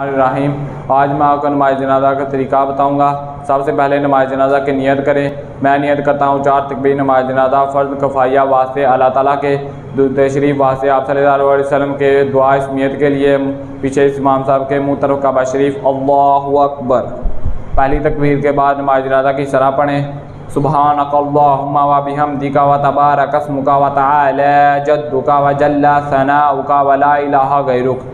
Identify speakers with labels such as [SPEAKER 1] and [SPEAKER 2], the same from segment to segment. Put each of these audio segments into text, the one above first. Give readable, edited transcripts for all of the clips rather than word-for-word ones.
[SPEAKER 1] الرحیم۔ آج میں آپ کو نماز جنازہ کا طریقہ بتاؤں گا۔ سب سے پہلے نماز جنازہ کی نیت کریں۔ میں نیت کرتا ہوں 4 تکبیر نماز جنازہ فرض کفایہ واسطے اللہ تعالیٰ کے، درود شریف واسطے آپ صلی اللہ علیہ وسلم کے، دعا اسمیت کے لیے پیچھے امام صاحب کے منہ طرف کعبہ شریف۔ اللہ اکبر۔ پہلی تکبیر کے بعد نماز جنازہ کی شرح پڑھیں۔ سبحانک اللہم و بحمدک و تبارک اسمک و تعالی جدک و جل ثناؤک و لا الہ غیرک۔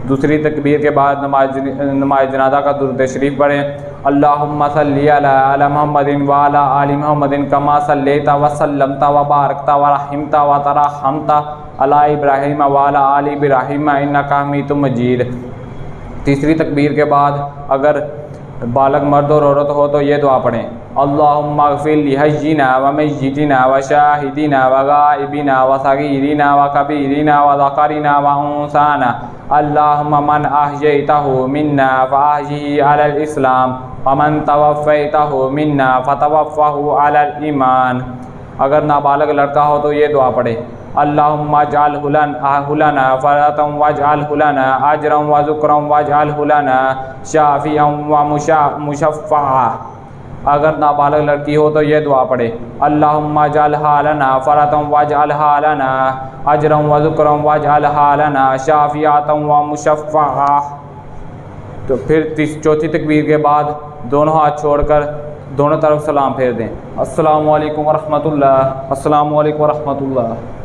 [SPEAKER 1] دوسری تکبیر کے بعد نماز جنازہ کا درود شریف پڑھیں۔ اللہم صلی علی محمد و علی آل محمد کما صلیت و سلمت و بارکت و رحمت و ترحمت علی ابراہیم و علی آل ابراہیم انک حمید مجید۔ تیسری تکبیر کے بعد اگر بالغ مرد اور عورت ہو تو یہ دعا پڑھیں۔ اللہم اغفر لحینا و میتنا و شاہدنا و غائبنا و صغیرنا و کبیرنا و ذکرنا و انثانا اللہم من احییتہ منا فاحیہ علی الاسلام ومن توفیتہ منا فتوفہ علی الایمان۔ اگر نابالغ لڑکا ہو تو یہ دعا پڑھیں۔ اللہم اجعلہ لنا فرۃ واجعلہ لنا اجرا وذکرا واجعلہ لنا شافعا ومشفعا۔ اگر نابالغ لڑکی ہو تو یہ دعا پڑھے۔ اللہم اجعلہ لنا فرۃ واجعلہ لنا اجرا وذکرا واجعلہ لنا شافعا ومشفعا۔ تو پھر چوتھی تکبیر کے بعد دونوں ہاتھ چھوڑ کر دونوں طرف سلام پھیر دیں۔ السلام علیکم ورحمۃ اللہ، السلام علیکم ورحمۃ اللہ۔